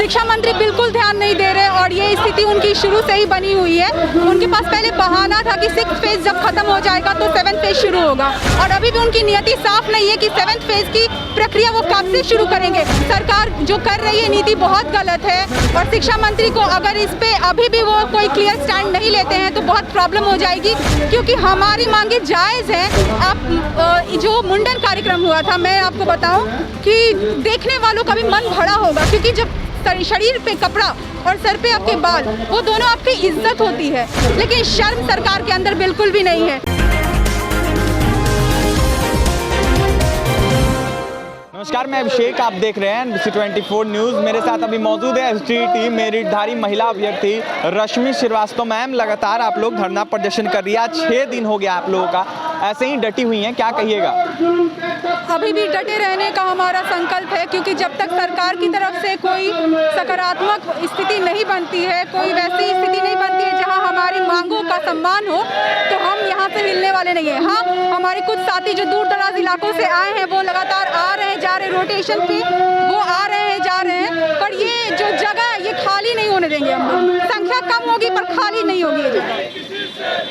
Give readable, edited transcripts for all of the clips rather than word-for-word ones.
शिक्षा मंत्री बिल्कुल ध्यान नहीं दे रहे और ये स्थिति उनकी शुरू से ही बनी हुई है। उनके पास पहले बहाना था कि 6th फेज जब खत्म हो जाएगा तो 7th फेज शुरू होगा और अभी भी उनकी नियति साफ नहीं है कि 7th फेज की प्रक्रिया वो कब से शुरू करेंगे। सरकार जो कर रही है नीति बहुत गलत है और शिक्षा मंत्री को अगर इस पे अभी भी वो कोई क्लियर स्टैंड नहीं लेते हैं तो बहुत प्रॉब्लम हो जाएगी, क्योंकि हमारी मांगे जायज़ हैं। आप जो मुंडन कार्यक्रम हुआ था, मैं आपको बताऊं कि देखने वालों का भी मन भरा होगा, क्योंकि जब शरीर पे कपड़ा और सर पे आपके बाल, वो दोनों आपकी इज्जत होती है, लेकिन शर्म सरकार के अंदर बिल्कुल भी नहीं है। नमस्कार, मैं अभिषेक, आप देख रहे हैं NBC 24 न्यूज़। मेरे साथ अभी मौजूद है STT मेरिटधारी महिला अभ्यर्थी रश्मि श्रीवास्तव। मैम, लगातार आप लोग धरना प्रदर्शन कर रही है, 6 दिन हो गया आप लोगों का, ऐसे ही डटी हुई हैं, क्या कहिएगा? अभी भी डटे रहने का हमारा संकल्प है, क्योंकि जब तक सरकार की तरफ से कोई सकारात्मक स्थिति नहीं बनती है, कोई वैसी स्थिति नहीं बनती है जहां हमारी मांगों का सम्मान हो, तो हम यहां से हिलने वाले नहीं हैं। हाँ, हमारे कुछ साथी जो दूर दराज इलाकों से आए हैं वो लगातार आ रहे हैं, जा रहे, रोटेशन पे वो आ रहे हैं, जा रहे हैं, पर ये जो जगह है ये खाली नहीं होने देंगे हम। संख्या कम होगी पर खाली नहीं होगी ये जगह।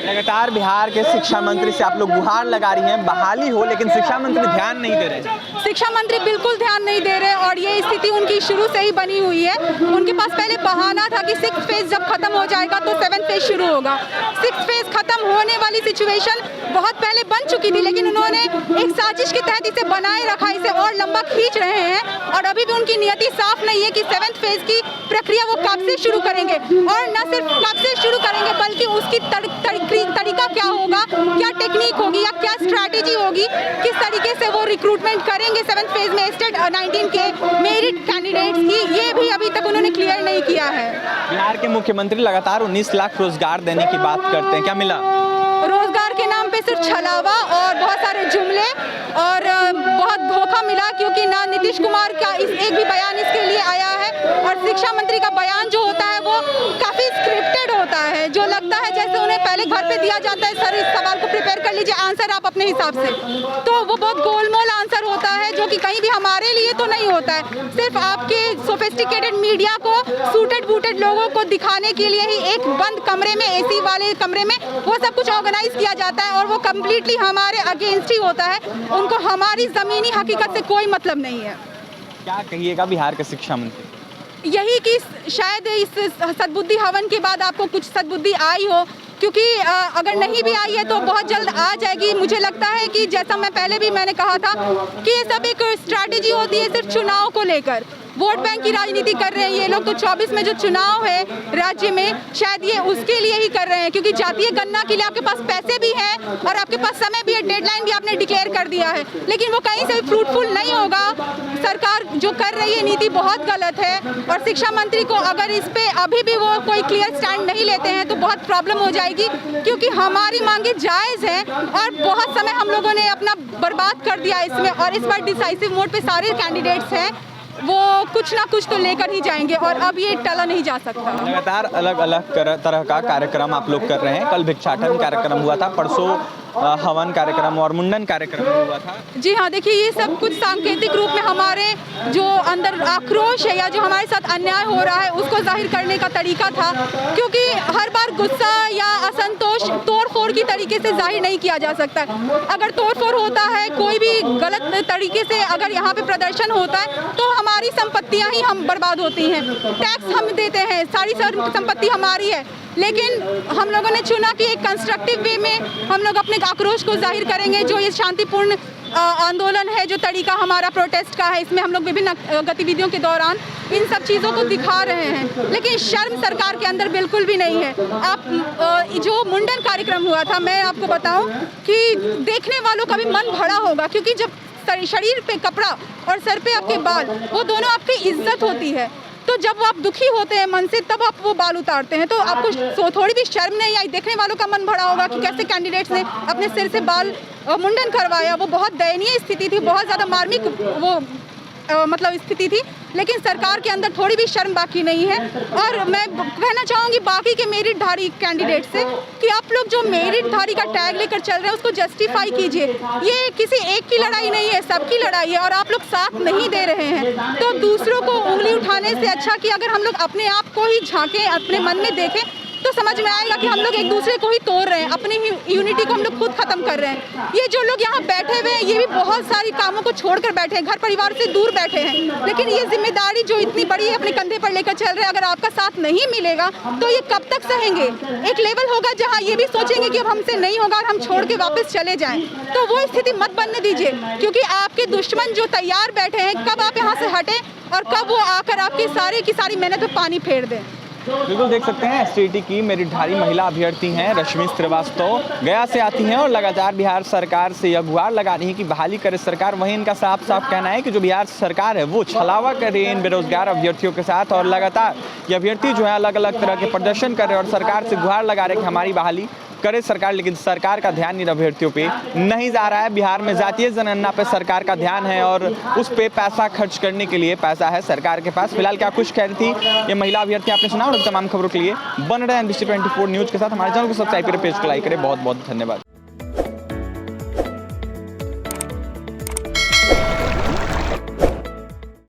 लगातार बिहार के शिक्षा मंत्री से आप लोग गुहार लगा रही हैं बहाली हो, लेकिन शिक्षा मंत्री ध्यान नहीं दे रहे। शिक्षा मंत्री बिल्कुल ध्यान नहीं दे रहे और ये स्थिति उनकी शुरू से ही बनी हुई है। उनके पास पहले बहाना था कि 6th फेज जब खत्म हो जाएगा तो 7th फेज शुरू होगा। 6th फेज खत्म होने वाली सिचुएशन बहुत पहले बन चुकी थी, लेकिन उन्होंने एक साजिश के तहत इसे बनाए रखा, इसे और लंबा खींच रहे हैं और अभी भी उनकी नियति साफ नहीं है कि 7th फेज की प्रक्रिया वो कब से शुरू करेंगे, और न सिर्फ कब से शुरू करेंगे बल्कि उसकी तरीका क्या होगा, क्या टेक्निक होगी या क्या स्ट्रैटेजी होगी, किस तरीके से वो रिक्रूटमेंट करेंगे 7th फेज में स्टेट 19 के मेरिट कैंडिडेट्स की, ये भी अभी तक उन्होंने क्लियर नहीं किया है। बिहार के मुख्यमंत्री लगातार 19 लाख रोजगार देने की बात करते हैं, क्या मिला? रोजगार के नाम पे सिर्फ छलावा और बहुत सारे जुमले और बहुत धोखा मिला, क्योंकि ना नीतीश कुमार का एक भी बयान इसके लिए आया है और शिक्षा मंत्री का बयान जो होता है वो काफ़ी स्क्रिप्टेड होता है, जो लगता है जैसे उन्हें पहले घर पे दिया जाता है, सर इस सवाल को प्रिपेयर कर लीजिए, आंसर आप अपने हिसाब से, तो वो बहुत गोलमोल आंसर होता है जो कि कहीं भी हमारे लिए तो नहीं होता है। सिर्फ आपके सोफिस्टिकेटेड मीडिया को, सूटेड बूटेड लोगों को दिखाने के लिए ही एक बंद कमरे में, AC वाले कमरे में वो सब कुछ ऑर्गेनाइज किया जाता है और वो कम्प्लीटली हमारे अगेंस्ट ही होता है। उनको हमारी ज़मीनी हकीकत से कोई मतलब नहीं है। क्या कहिएगा बिहार के शिक्षा मंत्री? यही कि शायद इस सद्बुद्धि हवन के बाद आपको कुछ सद्बुद्धि आई हो, क्योंकि अगर नहीं भी आई है तो बहुत जल्द आ जाएगी। मुझे लगता है कि जैसा मैंने कहा था कि ये सब एक स्ट्रैटेजी होती है सिर्फ चुनाव को लेकर, वोट बैंक की राजनीति कर रहे हैं ये लोग। तो 24 में जो चुनाव है राज्य में, शायद ये उसके लिए ही कर रहे हैं, क्योंकि जातीय गणना के लिए आपके पास पैसे भी हैं और आपके पास समय भी है, डेडलाइन भी आपने डिक्लेयर कर दिया है, लेकिन वो कहीं से भी फ्रूटफुल नहीं होगा। सरकार जो कर रही है नीति बहुत गलत है और शिक्षा मंत्री को अगर इस पे अभी भी वो कोई क्लियर स्टैंड नहीं लेते हैं तो बहुत प्रॉब्लम हो जाएगी, क्योंकि हमारी मांगे जायज़ हैं और बहुत समय हम लोगों ने अपना बर्बाद कर दिया इसमें, और इस बार डिसाइसिव मोड पे सारे कैंडिडेट्स हैं, वो कुछ ना कुछ तो लेकर ही जाएंगे और अब ये टला नहीं जा सकता। लगातार अलग अलग तरह का कार्यक्रम आप लोग कर रहे हैं। कल भिक्षाटन कार्यक्रम हुआ था, परसों हवन कार्यक्रम और मुंडन कार्यक्रम हुआ था। जी हाँ, देखिए ये सब कुछ सांकेतिक रूप में हमारे जो अंदर आक्रोश है या जो हमारे साथ अन्याय हो रहा है उसको जाहिर करने का तरीका था, क्योंकि हर बार गुस्सा या असंतोष तोड़-फोड़ की तरीके से जाहिर नहीं किया जा सकता। अगर तोड़-फोड़ होता है, कोई भी गलत तरीके से अगर यहाँ पे प्रदर्शन होता है तो हमारी संपत्तियाँ ही हम बर्बाद होती हैं, टैक्स हम देते हैं, सारी संपत्ति हमारी है, लेकिन हम लोगों ने चुना कि एक कंस्ट्रक्टिव वे में हम लोग अपने आक्रोश को जाहिर करेंगे। जो ये शांतिपूर्ण आंदोलन है, जो तरीका हमारा प्रोटेस्ट का है, इसमें हम लोग विभिन्न गतिविधियों के दौरान इन सब चीज़ों को दिखा रहे हैं, लेकिन शर्म सरकार के अंदर बिल्कुल भी नहीं है। आप जो मुंडन कार्यक्रम हुआ था, मैं आपको बताऊं कि देखने वालों का भी मन भरा होगा, क्योंकि जब शरीर पे कपड़ा और सर पे आपके बाल, वो दोनों आपकी इज्जत होती है, तो जब आप दुखी होते हैं मन से तब आप वो बाल उतारते हैं, तो आपको थोड़ी भी शर्म नहीं आई? देखने वालों का मन भरा होगा कि कैसे कैंडिडेट्स ने अपने सिर से बाल मुंडन करवाया। वो बहुत दयनीय स्थिति थी, बहुत ज़्यादा मार्मिक वो मतलब स्थिति थी, लेकिन सरकार के अंदर थोड़ी भी शर्म बाकी नहीं है। और मैं कहना चाहूँगी बाकी के मेरिटधारी कैंडिडेट से कि आप लोग जो मेरिटधारी का टैग लेकर चल रहे हैं उसको जस्टिफाई कीजिए। ये किसी एक की लड़ाई नहीं है, सबकी लड़ाई है और आप लोग साथ नहीं दे रहे हैं। तो दूसरों को उंगली उठाने से अच्छा कि अगर हम लोग अपने आप को ही झांकें, अपने मन में देखें, तो समझ में आएगा कि हम लोग एक दूसरे को ही तोड़ रहे हैं, अपनी ही यूनिटी को हम लोग खुद खत्म कर रहे हैं। ये जो लोग यहाँ बैठे हुए हैं ये भी बहुत सारी कामों को छोड़कर बैठे हैं, घर परिवार से दूर बैठे हैं, लेकिन ये जिम्मेदारी जो इतनी बड़ी है अपने कंधे पर लेकर चल रहे हैं। अगर आपका साथ नहीं मिलेगा तो ये कब तक सहेंगे? एक लेवल होगा जहाँ ये भी सोचेंगे कि अब हमसे नहीं होगा और हम छोड़ के वापस चले जाएं। तो वो स्थिति मत बनने दीजिए, क्योंकि आपके दुश्मन जो तैयार बैठे हैं कब आप यहाँ से हटें और कब वो आकर आपकी सारी की सारी मेहनत में पानी फेर दें। बिल्कुल देख सकते हैं एसटीटी की मेरिटधारी महिला अभ्यर्थी हैं रश्मि श्रीवास्तव, गया से आती हैं और लगातार बिहार सरकार से यह गुहार लगा रही है कि बहाली करे सरकार। वहीं इनका साफ साफ कहना है कि जो बिहार सरकार है वो छलावा कर रही है इन बेरोजगार अभ्यर्थियों के साथ और लगातार ये अभ्यर्थी जो है अलग अलग तरह के प्रदर्शन कर रहे हैं और सरकार से गुहार लगा रहे हैं कि हमारी बहाली करे सरकार। लेकिन सरकार का ध्यान इन अभ्यर्थियों पे नहीं जा रहा है। बिहार में जातीय जनगणना पे सरकार का ध्यान है और उस पे पैसा खर्च करने के लिए पैसा है सरकार के पास। फिलहाल क्या कुछ कह रही थी ये महिला अभ्यर्थी आपने सुना। और तमाम खबरों के लिए बन रहे हैं NBC 24 न्यूज़ के साथ। हमारे चैनल को सब्सक्राइब करें, पेज को लाइक करें। बहुत बहुत धन्यवाद।